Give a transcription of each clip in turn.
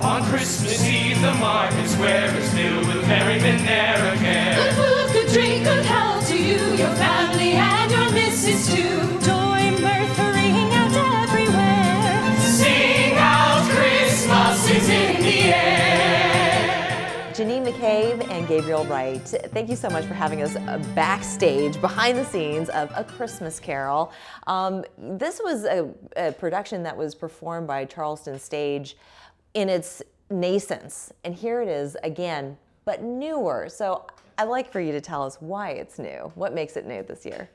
On Christmas Eve, the market square is filled with merriment ne'er again. Good food, good drink, good health to you, your family, and your missus too. Joy and mirth are ringing out everywhere. Sing out, Christmas is in the air. Janine McCabe and Gabriel Wright, thank you so much for having us backstage, behind the scenes of A Christmas Carol. This was a production that was performed by Charleston Stage in its nascence, and here it is again, but newer. So I'd like for you to tell us why it's new. What makes it new this year?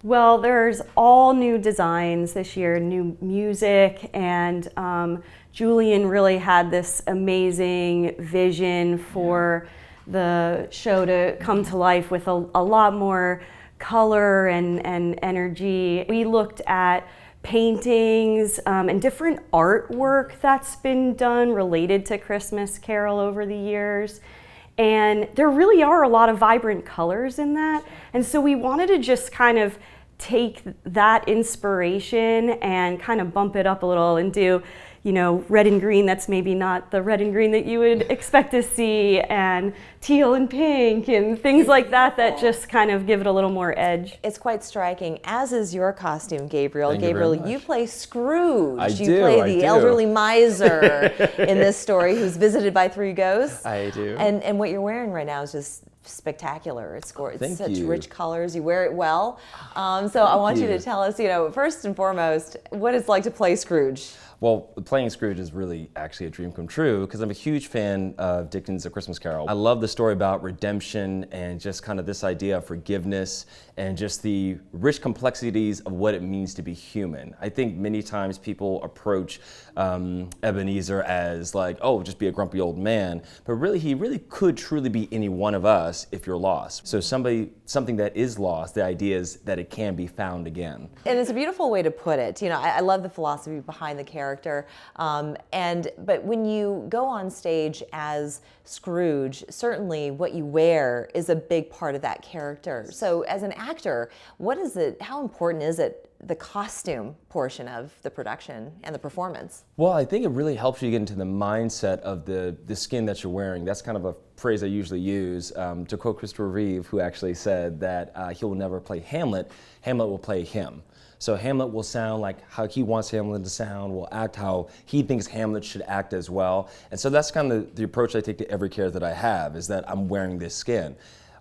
Well, there's all new designs this year, new music, and Julian really had this amazing vision for the show to come to life with a lot more color and energy. We looked at paintings and different artwork that's been done related to Christmas Carol over the years. And there really are a lot of vibrant colors in that. And so we wanted to just kind of take that inspiration and kind of bump it up a little and do, you know, red and green that's maybe not the red and green that you would expect to see, and teal and pink and things like that that just kind of give it a little more edge. It's quite striking, as is your costume, Gabriel. Thank you Gabriel, very you much. play Scrooge. I You do, play I the do. elderly miser in this story who's visited by three ghosts. I do. And what you're wearing right now is just spectacular. It's Thank such you. rich colors. You wear it well. So I want you to tell us, you know, first and foremost, what it's like to play Scrooge. Well, playing Scrooge is really actually a dream come true because I'm a huge fan of Dickens' A Christmas Carol. I love the story about redemption and just kind of this idea of forgiveness and just the rich complexities of what it means to be human. I think many times people approach Ebenezer as like, oh, just be a grumpy old man, but really he really could truly be any one of us if you're lost. So something that is lost, the idea is that it can be found again. And it's a beautiful way to put it. You know, I love the philosophy behind the character. But when you go on stage as Scrooge, certainly what you wear is a big part of that character. So as an actor, how important is it, the costume portion of the production and the performance? Well, I think it really helps you get into the mindset of the skin that you're wearing. That's kind of a phrase I usually use to quote Christopher Reeve, who actually said that he will never play Hamlet, Hamlet will play him. So Hamlet will sound like how he wants Hamlet to sound, will act how he thinks Hamlet should act as well. And so that's kind of the approach I take to every character that I have, is that I'm wearing this skin.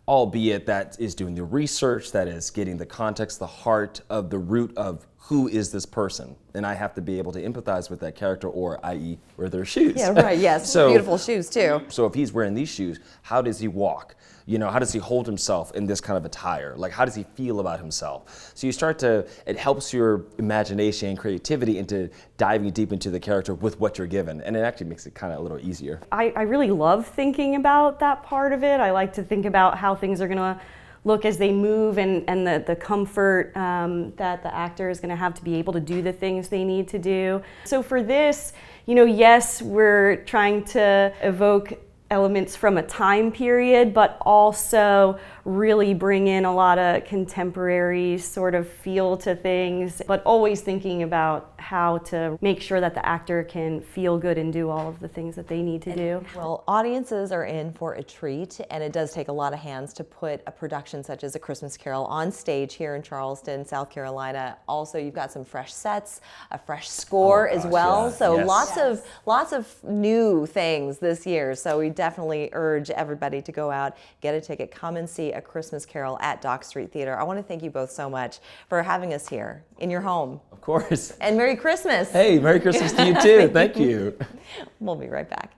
Albeit that is doing the research, that is getting the context, the heart of the root of who is this person. And I have to be able to empathize with that character, or i.e. wear their shoes. Yeah, right, yes. So, beautiful shoes too. So if he's wearing these shoes, how does he walk? You know, how does he hold himself in this kind of attire? Like, how does he feel about himself? So it helps your imagination and creativity into diving deep into the character with what you're given. And it actually makes it kind of a little easier. I really love thinking about that part of it. I like to think about how things are gonna look as they move, and the comfort that the actor is gonna have to be able to do the things they need to do. So for this, you know, yes, we're trying to evoke elements from a time period, but also really bring in a lot of contemporary sort of feel to things, but always thinking about how to make sure that the actor can feel good and do all of the things that they need to do. Well, audiences are in for a treat, and it does take a lot of hands to put a production such as A Christmas Carol on stage here in Charleston, South Carolina. Also, you've got some fresh sets, a fresh score as well. yeah. So Yes. lots of new things this year. So we definitely urge everybody to go out, get a ticket, come and see A Christmas Carol at Dock Street Theater. I want to thank you both so much for having us here in your home. Of course. And Merry Christmas. Hey, Merry Christmas to you too. Thank you. We'll be right back.